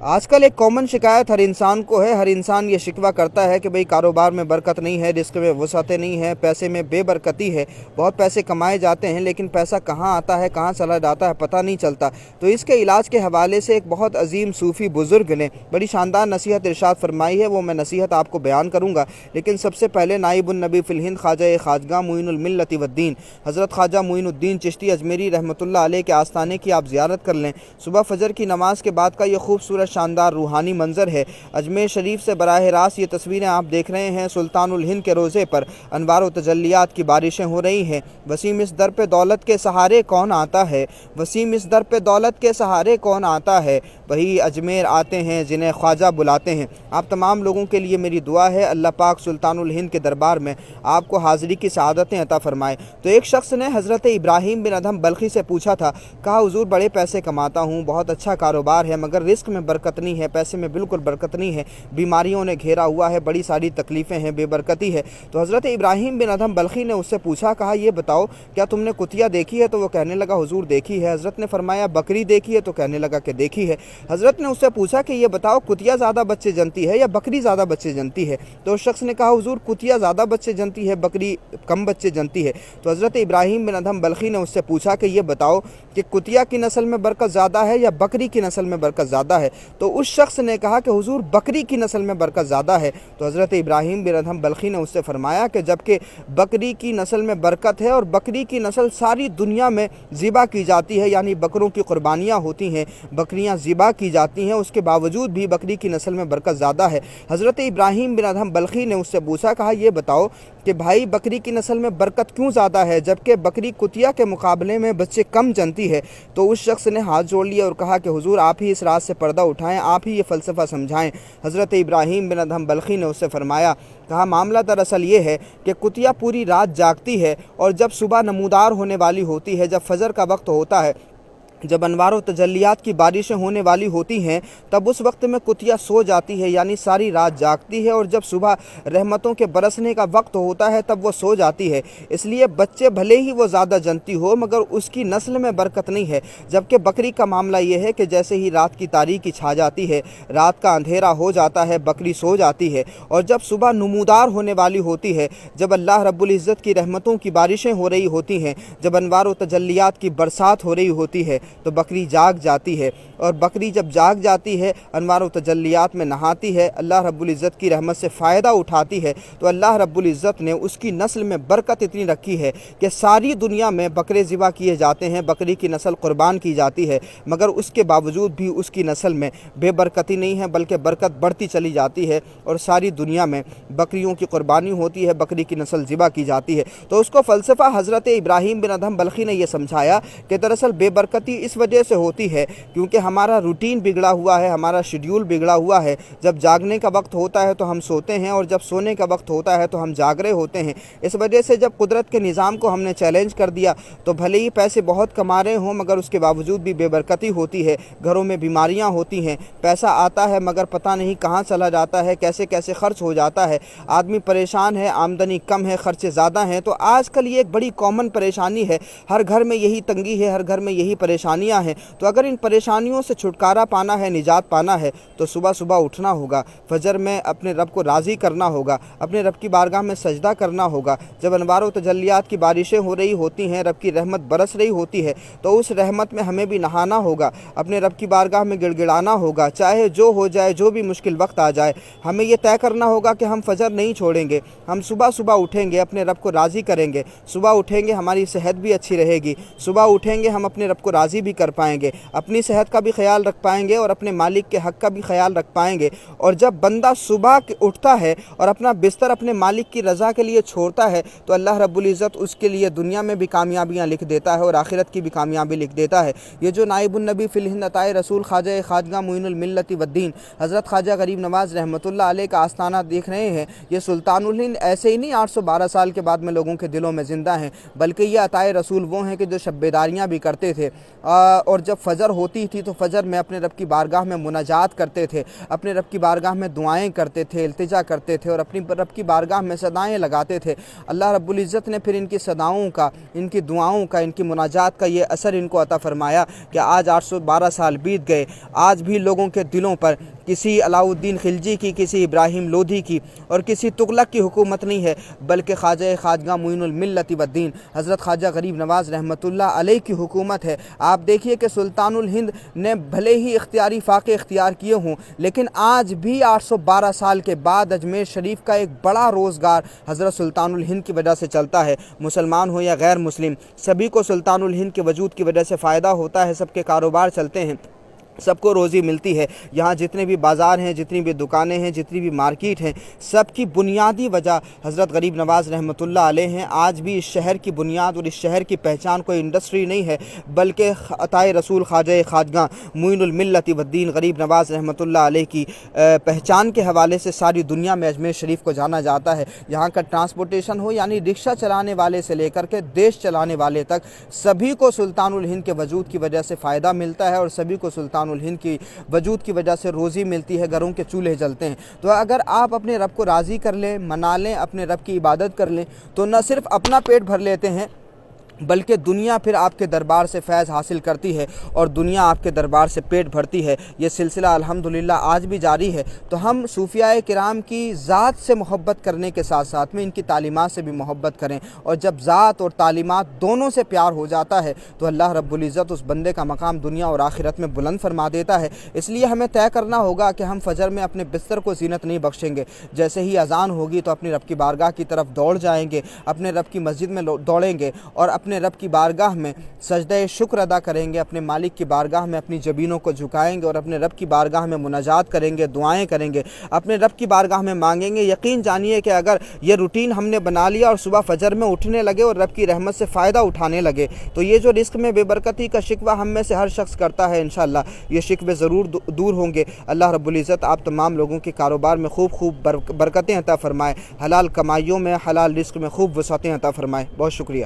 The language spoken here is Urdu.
آج کل ایک کامن شکایت ہر انسان کو ہے۔ ہر انسان یہ شکوہ کرتا ہے کہ بھئی کاروبار میں برکت نہیں ہے، رزق میں وسعتیں نہیں ہے، پیسے میں بے برکتی ہے۔ بہت پیسے کمائے جاتے ہیں لیکن پیسہ کہاں آتا ہے، کہاں چلا جاتا ہے، پتہ نہیں چلتا۔ تو اس کے علاج کے حوالے سے ایک بہت عظیم صوفی بزرگ نے بڑی شاندار نصیحت ارشاد فرمائی ہے، وہ میں نصیحت آپ کو بیان کروں گا۔ لیکن سب سے پہلے نائب النبی فی الہند خواجہ خواجگاہ معین الملت والدین حضرت خواجہ معین الدین چشتی اجمیری رحمۃ اللہ علیہ کے آستانے کی آپ زیارت کر لیں۔ صبح فجر کی نماز کے بعد کا یہ خوبصورت شاندار روحانی منظر ہے۔ اجمیر شریف سے براہ راست یہ تصویریں آپ دیکھ رہے ہیں۔ سلطان الہند کے روضے پر انوار و تجلیات کی بارشیں ہو رہی ہیں۔ وسیم اس در پہ دولت کے سہارے کون آتا ہے، وسیم اس در پہ دولت کے سہارے کون آتا ہے، وہی اجمیر آتے ہیں جنہیں خواجہ بلاتے ہیں۔ آپ تمام لوگوں کے لیے میری دعا ہے، اللہ پاک سلطان الہند کے دربار میں آپ کو حاضری کی سعادتیں عطا فرمائے۔ تو ایک شخص نے حضرت ابراہیم بن ادھم بلخی سے پوچھا تھا، کہا حضور بڑے پیسے کماتا ہوں، بہت اچھا کاروبار ہے، مگر رزق میں برکت نہیں ہے، پیسے میں بالکل برکت نہیں ہے، بیماریوں نے گھیرا ہوا ہے، بڑی ساری تکلیفیں ہیں، بے برکتی ہے۔ تو حضرت ابراہیم بن ادھم بلخی نے اس سے پوچھا، کہا یہ بتاؤ کیا تم نے کتیا دیکھی ہے؟ تو وہ کہنے لگا حضور دیکھی ہے۔ حضرت نے فرمایا بکری دیکھی ہے؟ تو کہنے لگا کہ دیکھی ہے۔ حضرت نے اس سے پوچھا کہ یہ بتاؤ کتیا زیادہ بچے جنتی ہے یا بکری زیادہ بچے جنتی ہے؟ تو اس شخص نے کہا حضور کتیا زیادہ بچے جنتی ہے، بکری کم بچے جنتی ہے۔ تو حضرت ابراہیم بن ادھم بلخی نے اس سے پوچھا کہ یہ بتاؤ کہ کتیا کی نسل میں برکت زیادہ ہے یا بکری کی نسل میں برکت زیادہ ہے؟ تو اس شخص نے کہا کہ حضور بکری کی نسل میں برکت زیادہ ہے۔ تو حضرت ابراہیم بن ادھم بلخی نے اس سے فرمایا کہ جبکہ بکری کی نسل میں برکت ہے اور بکری کی نسل ساری دنیا میں ذبح کی جاتی ہے، یعنی بکروں کی قربانیاں ہوتی ہیں، بکریاں ذبح کی جاتی ہیں، اس کے باوجود بھی بکری کی نسل میں برکت زیادہ ہے۔ حضرت ابراہیم بن ادھم بلخی نے اس سے پوچھا، کہا یہ بتاؤ کہ بھائی بکری کی نسل میں برکت کیوں زیادہ ہے جبکہ بکری کتیا کے مقابلے میں بچے کم جنتی ہے؟ تو اس شخص نے ہاتھ جوڑ لیا اور کہا کہ حضور آپ ہی اس راز سے پردہ اٹھائیں، آپ ہی یہ فلسفہ سمجھائیں۔ حضرت ابراہیم بن ادھم بلخی نے اس سے فرمایا، کہا معاملہ دراصل یہ ہے کہ کتیا پوری رات جاگتی ہے اور جب صبح نمودار ہونے والی ہوتی ہے، جب فجر کا وقت ہوتا ہے، جب انوار و تجلیات کی بارشیں ہونے والی ہوتی ہیں، تب اس وقت میں کتیا سو جاتی ہے، یعنی ساری رات جاگتی ہے، اور جب صبح رحمتوں کے برسنے کا وقت ہوتا ہے تب وہ سو جاتی ہے۔ اس لیے بچے بھلے ہی وہ زیادہ جنتی ہو مگر اس کی نسل میں برکت نہیں ہے۔ جبکہ بکری کا معاملہ یہ ہے کہ جیسے ہی رات کی تاریکی چھا جاتی ہے، رات کا اندھیرا ہو جاتا ہے، بکری سو جاتی ہے، اور جب صبح نمودار ہونے والی ہوتی ہے، جب اللہ رب العزت کی رحمتوں کی بارشیں ہو رہی ہوتی ہیں، جب انوار و تجلیات کی برسات ہو رہی ہوتی ہے، تو بکری جاگ جاتی ہے، اور بکری جب جاگ جاتی ہے، انوار و تجلیات میں نہاتی ہے، اللہ رب العزت کی رحمت سے فائدہ اٹھاتی ہے، تو اللہ رب العزت نے اس کی نسل میں برکت اتنی رکھی ہے کہ ساری دنیا میں بکرے ذبح کیے جاتے ہیں، بکری کی نسل قربان کی جاتی ہے، مگر اس کے باوجود بھی اس کی نسل میں بے برکتی نہیں ہے بلکہ برکت بڑھتی چلی جاتی ہے، اور ساری دنیا میں بکریوں کی قربانی ہوتی ہے، بکری کی نسل ذبح کی جاتی ہے۔ تو اس کو فلسفہ حضرت ابراہیم بن ادھم بلخی نے یہ سمجھایا کہ دراصل بے برکتی اس وجہ سے ہوتی ہے کیونکہ ہمارا روٹین بگڑا ہوا ہے، ہمارا شیڈیول بگڑا ہوا ہے۔ جب جاگنے کا وقت ہوتا ہے تو ہم سوتے ہیں، اور جب سونے کا وقت ہوتا ہے تو ہم جاگ رہے ہوتے ہیں۔ اس وجہ سے جب قدرت کے نظام کو ہم نے چیلنج کر دیا تو بھلے ہی پیسے بہت کما رہے ہوں مگر اس کے باوجود بھی بے برکتی ہوتی ہے، گھروں میں بیماریاں ہوتی ہیں، پیسہ آتا ہے مگر پتہ نہیں کہاں چلا جاتا ہے، کیسے کیسے خرچ ہو جاتا ہے، آدمی پریشان ہے، آمدنی کم ہے، خرچے زیادہ ہیں۔ تو آج کل یہ ایک بڑی کامن پریشانی ہے، ہر گھر میں یہی تنگی ہے، ہر گھر میں یہی پریشانیاں ہیں۔ تو اگر ان پریشانیوں سے چھٹکارا پانا ہے، نجات پانا ہے، تو صبح صبح اٹھنا ہوگا، فجر میں اپنے رب کو راضی کرنا ہوگا، اپنے رب کی بارگاہ میں سجدہ کرنا ہوگا۔ جب انوار و تجلیات کی بارشیں ہو رہی ہوتی ہیں، رب کی رحمت برس رہی ہوتی ہے، تو اس رحمت میں ہمیں بھی نہانا ہوگا، اپنے رب کی بارگاہ میں گڑ گڑانا ہوگا، چاہے جو ہو جائے، جو بھی مشکل وقت آ جائے۔ ہمیں یہ طے کرنا ہوگا کہ ہم فجر نہیں چھوڑیں گے، ہم صبح صبح اٹھیں گے، اپنے رب کو راضی کریں گے، صبح اٹھیں گے ہماری صحت بھی اچھی رہے گی، صبح اٹھیں گے ہم اپنے رب کو راضی بھی کر پائیں گے، اپنی صحت کا بھی خیال رکھ پائیں گے اور اپنے مالک کے حق کا بھی خیال رکھ پائیں گے۔ اور جب بندہ صبح اٹھتا ہے اور اپنا بستر اپنے مالک کی رضا کے لیے چھوڑتا ہے تو اللہ رب العزت اس کے لیے دنیا میں بھی کامیابیاں لکھ دیتا ہے اور آخرت کی بھی کامیابی لکھ دیتا ہے۔ یہ جو نائب النبی فی الہند عطائے رسول خواجہ خواجگاہ معین الملت والدین حضرت خواجہ غریب نواز رحمۃ اللہ علیہ کا آستانہ دیکھ رہے ہیں، یہ سلطان الہند ایسے ہی نہیں 812 سال کے بعد میں لوگوں کے دلوں میں زندہ ہیں، بلکہ یہ عطائے رسول وہ ہیں کہ جو شب بیداریاں بھی کرتے تھے، اور جب فجر ہوتی تھی تو فجر میں اپنے رب کی بارگاہ میں مناجات کرتے تھے، اپنے رب کی بارگاہ میں دعائیں کرتے تھے، التجا کرتے تھے اور اپنی رب کی بارگاہ میں صدائیں لگاتے تھے۔ اللہ رب العزت نے پھر ان کی صداؤں کا، ان کی دعاؤں کا، ان کی مناجات کا یہ اثر ان کو عطا فرمایا کہ آج 812 سال بیت گئے، آج بھی لوگوں کے دلوں پر کسی علاء الدین خلجی کی، کسی ابراہیم لودھی کی اور کسی تغلق کی حکومت نہیں ہے، بلکہ خواجہ خواجگاہ معین الملت والدین حضرت خواجہ غریب نواز رحمۃ اللہ علیہ کی حکومت ہے۔ آپ دیکھیے کہ سلطان الہند نے بھلے ہی اختیاری فاقے اختیار کیے ہوں، لیکن آج بھی 812 سال کے بعد اجمیر شریف کا ایک بڑا روزگار حضرت سلطان الہند کی وجہ سے چلتا ہے۔ مسلمان ہو یا غیر مسلم، سبھی کو سلطان الہند کے وجود کی وجہ سے فائدہ ہوتا ہے، سب کے کاروبار چلتے ہیں، سب کو روزی ملتی ہے۔ یہاں جتنے بھی بازار ہیں، جتنی بھی دکانیں ہیں، جتنی بھی مارکیٹ ہیں، سب کی بنیادی وجہ حضرت غریب نواز رحمۃ اللہ علیہ ہیں۔ آج بھی اس شہر کی بنیاد اور اس شہر کی پہچان کوئی انڈسٹری نہیں ہے، بلکہ عطائے رسول خواجہ خواجگاہ معین الملت والدین غریب نواز رحمۃ اللہ علیہ کی پہچان کے حوالے سے ساری دنیا میں اجمیر شریف کو جانا جاتا ہے۔ یہاں کا ٹرانسپورٹیشن ہو، یعنی رکشہ چلانے والے سے لے کر کے دیش چلانے والے تک، سبھی کو سلطان الہند کے وجود کی وجہ سے فائدہ ملتا ہے اور سبھی کو سلطان الہند کی وجود کی وجہ سے روزی ملتی ہے، گھروں کے چولہے جلتے ہیں۔ تو اگر آپ اپنے رب کو راضی کر لیں، منا لیں، اپنے رب کی عبادت کر لیں، تو نہ صرف اپنا پیٹ بھر لیتے ہیں بلکہ دنیا پھر آپ کے دربار سے فیض حاصل کرتی ہے اور دنیا آپ کے دربار سے پیٹ بھرتی ہے۔ یہ سلسلہ الحمدللہ آج بھی جاری ہے۔ تو ہم صوفیاء کرام کی ذات سے محبت کرنے کے ساتھ ساتھ میں ان کی تعلیمات سے بھی محبت کریں، اور جب ذات اور تعلیمات دونوں سے پیار ہو جاتا ہے تو اللہ رب العزت اس بندے کا مقام دنیا اور آخرت میں بلند فرما دیتا ہے۔ اس لیے ہمیں طے کرنا ہوگا کہ ہم فجر میں اپنے بستر کو زینت نہیں بخشیں گے۔ جیسے ہی اذان ہوگی تو اپنے رب کی بارگاہ کی طرف دوڑ جائیں گے، اپنے رب کی مسجد میں دوڑیں گے اور اپنے رب کی بارگاہ میں سجدہ شکر ادا کریں گے، اپنے مالک کی بارگاہ میں اپنی جبینوں کو جھکائیں گے اور اپنے رب کی بارگاہ میں مناجات کریں گے، دعائیں کریں گے، اپنے رب کی بارگاہ میں مانگیں گے۔ یقین جانیے کہ اگر یہ روٹین ہم نے بنا لیا اور صبح فجر میں اٹھنے لگے اور رب کی رحمت سے فائدہ اٹھانے لگے تو یہ جو رزق میں بے برکتی کا شکوہ ہم میں سے ہر شخص کرتا ہے، انشاءاللہ یہ شکوے ضرور دور ہوں گے۔ اللہ رب العزت آپ تمام لوگوں کے کاروبار میں خوب برکتیں عطا فرمائے، حلال کمائیوں میں، حلال رزق میں خوب وسعتیں عطا فرمائے۔ بہت شکریہ۔